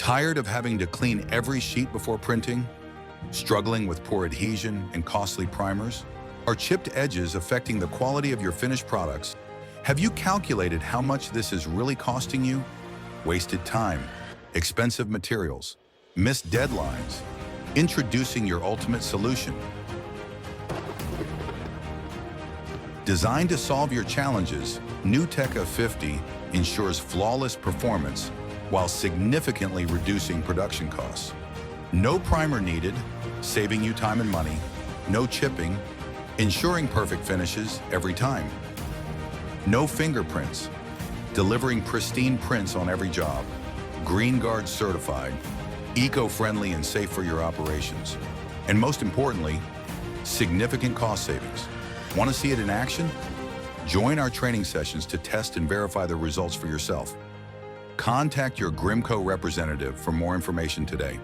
Tired of having to clean every sheet before printing? Struggling with poor adhesion and costly primers? Are chipped edges affecting the quality of your finished products? Have you calculated how much this is really costing you? Wasted time, expensive materials, missed deadlines. Introducing your ultimate solution. Designed to solve your challenges, NewTeka 50 ensures flawless performance while significantly reducing production costs. No primer needed, saving you time and money. No chipping, ensuring perfect finishes every time. No fingerprints, delivering pristine prints on every job. Green Guard certified, eco-friendly and safe for your operations. And most importantly, significant cost savings. Want to see it in action? Join our training sessions to test and verify the results for yourself. Contact your Grimco representative for more information today.